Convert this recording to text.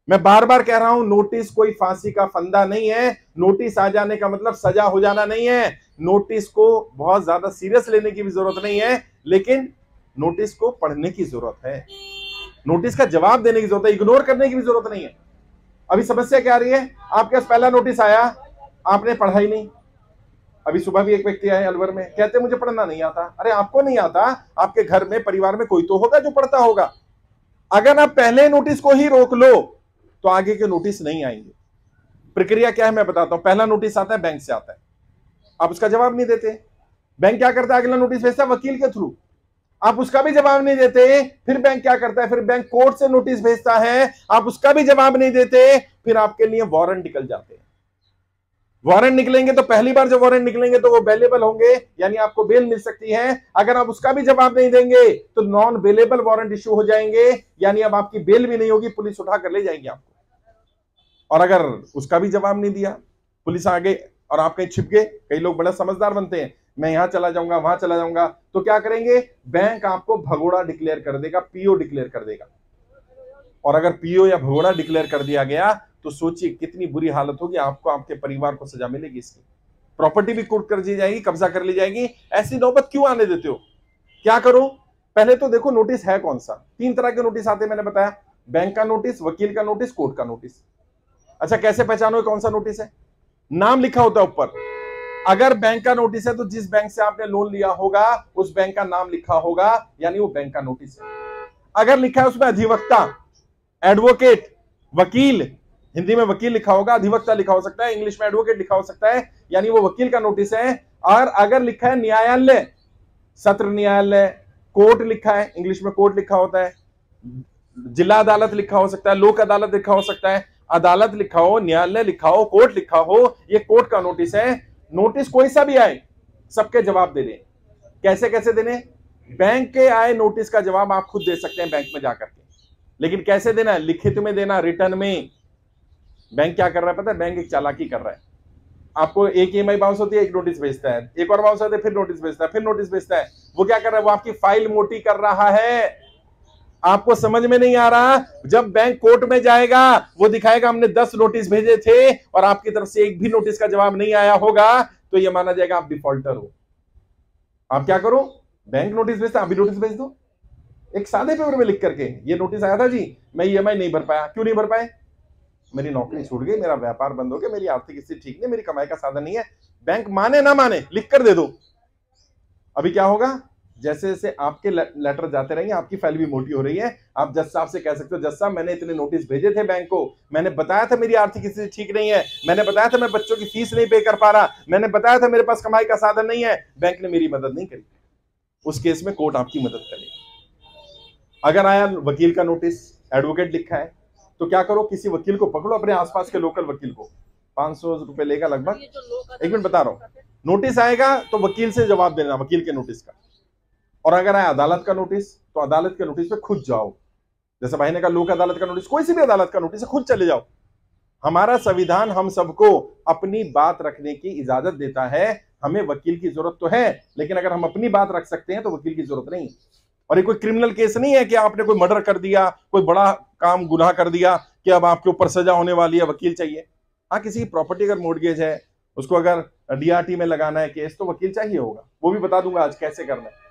मैं बार बार कह रहा हूं, नोटिस कोई फांसी का फंदा नहीं है। नोटिस आ जाने का मतलब सजा हो जाना नहीं है। नोटिस को बहुत ज्यादा सीरियस लेने की भी जरूरत नहीं है, लेकिन नोटिस को पढ़ने की जरूरत है, नोटिस का जवाब देने की जरूरत है, इग्नोर करने की भी जरूरत नहीं है। अभी समस्या क्या आ रही है, आपके पास पहला नोटिस आया, आपने पढ़ा ही नहीं। अभी सुबह भी एक व्यक्ति आए अलवर में, कहते मुझे पढ़ना नहीं आता। अरे आपको नहीं आता, आपके घर में परिवार में कोई तो होगा जो पढ़ता होगा। अगर आप पहले नोटिस को ही रोक लो तो आगे के नोटिस नहीं आएंगे। प्रक्रिया क्या है मैं बताता हूं। पहला नोटिस आता है, बैंक से आता है, आप उसका जवाब नहीं देते। बैंक क्या करता है, अगला नोटिस भेजता है वकील के थ्रू, आप उसका भी जवाब नहीं देते। फिर बैंक क्या करता है, फिर बैंक कोर्ट से नोटिस भेजता है, आप उसका भी जवाब नहीं देते। फिर आपके लिए वारंट निकल जाते हैं। वारंट निकलेंगे तो पहली बार जो वारंट निकलेंगे तो वो बेलेबल होंगे, यानी आपको बेल मिल सकती है। अगर आप उसका भी जवाब नहीं देंगे तो नॉन बेलेबल वारंट इश्यू हो जाएंगे, यानी अब आपकी बेल भी नहीं होगी, पुलिस उठा कर ले जाएगी आपको। और अगर उसका भी जवाब नहीं दिया, पुलिस आ गई और आप कहीं छिप गए, कई लोग बड़ा समझदार बनते हैं, मैं यहां चला जाऊंगा वहां चला जाऊंगा, तो क्या करेंगे, बैंक आपको भगोड़ा डिक्लेयर कर देगा, पीओ डिक्लेयर कर देगा। और अगर पीओ या भगोड़ा डिक्लेयर कर दिया गया तो सोचिए कितनी बुरी हालत होगी, आपको, आपके परिवार को सजा मिलेगी इसकी। प्रॉपर्टी भी कुर्क कर दी जाएगी, कब्जा कर ली जाएगी। ऐसी नौबत क्यों आने देते हो? क्या करो, पहले तो देखो नोटिस है कौन सा। 3 तरह के नोटिस आते हैं, मैंने बताया, बैंक का नोटिस, वकील का नोटिस, कोर्ट का नोटिस। अच्छा, कैसे पहचानो कौन सा नोटिस है? नाम लिखा होता है ऊपर। अगर बैंक का नोटिस है तो जिस बैंक से आपने लोन लिया होगा उस बैंक का नाम लिखा होगा, यानी वो बैंक का नोटिस है। अगर लिखा है उसमें अधिवक्ता, एडवोकेट, वकील, हिंदी में वकील लिखा होगा, अधिवक्ता लिखा हो सकता है, इंग्लिश में एडवोकेट लिखा हो सकता है, यानी वो वकील का नोटिस है। और अगर लिखा है न्यायालय, सत्र न्यायालय, कोर्ट लिखा है, इंग्लिश में कोर्ट लिखा होता है, जिला अदालत लिखा हो सकता है, लोक अदालत लिखा हो सकता है, अदालत लिखा हो, न्यायालय लिखा हो, कोर्ट लिखा हो, ये कोर्ट का नोटिस है। नोटिस कोई सा भी आए, सबके जवाब दे दें। कैसे कैसे देने? बैंक के आए नोटिस का जवाब आप खुद दे सकते हैं बैंक में जाकर के, लेकिन कैसे देना है? लिखित में देना, रिटर्न में। बैंक क्या कर रहा है पता है? बैंक एक चालाकी कर रहा है, आपको एक ईएमआई बाउंस होती है, एक नोटिस भेजता है, एक और बाउंस होता है, फिर नोटिस भेजता है, फिर नोटिस भेजता है। वो क्या कर रहा है? वो आपकी फाइल मोटी कर रहा है। आपको समझ में नहीं आ रहा? जब बैंक कोर्ट में जाएगा वो दिखाएगा हमने 10 नोटिस भेजे थे और आपकी तरफ से एक भी नोटिस का जवाब नहीं आया होगा, तो यह माना जाएगा आप डिफॉल्टर हो। आप क्या करो, बैंक नोटिस भेजता, आप भी नोटिस भेज दो, एक सादे पेपर में लिख करके, ये नोटिस आया था जी, मैं ईएमआई नहीं भर पाया। क्यों नहीं भर पाए? मेरी नौकरी छूट गई, मेरा व्यापार बंद हो गया, मेरी आर्थिक स्थिति ठीक नहीं, मेरी कमाई का साधन नहीं है। बैंक माने ना माने, लिख कर दे दो। अभी क्या होगा, जैसे जैसे आपके लेटर जाते रहेंगे, आपकी फाइल भी मोटी हो रही है। आप जज साहब से कह सकते हो, जज साहब मैंने इतने नोटिस भेजे थे बैंक को, मैंने बताया था मेरी आर्थिक स्थिति ठीक नहीं है, मैंने बताया था मैं बच्चों की फीस नहीं पे कर पा रहा, मैंने बताया था मेरे पास कमाई का साधन नहीं है, बैंक ने मेरी मदद नहीं करी। उस केस में कोर्ट आपकी मदद करेगी। अगर आया वकील का नोटिस, एडवोकेट लिखा है, तो क्या करो, किसी वकील को पकड़ो, अपने आसपास के लोकल वकील को, 500 रुपए लेगा लगभग। एक मिनट बता रहा हूं, नोटिस आएगा तो वकील से जवाब देना, वकील के नोटिस का। और अगर आए अदालत का नोटिस, तो अदालत के नोटिस पे खुद जाओ। जैसे भाई ने कहा लोक अदालत का नोटिस, कोई सी भी अदालत का नोटिस है, खुद चले जाओ। हमारा संविधान हम सबको अपनी बात रखने की इजाजत देता है। हमें वकील की जरूरत तो है, लेकिन अगर हम अपनी बात रख सकते हैं तो वकील की जरूरत नहीं। और ये कोई क्रिमिनल केस नहीं है कि आपने कोई मर्डर कर दिया, कोई बड़ा काम गुनाह कर दिया कि अब आपके ऊपर सजा होने वाली है, वकील चाहिए। हाँ, किसी की प्रॉपर्टी अगर मोर्टगेज है, उसको अगर डीआरटी में लगाना है केस, तो वकील चाहिए होगा, वो भी बता दूंगा आज कैसे करना है।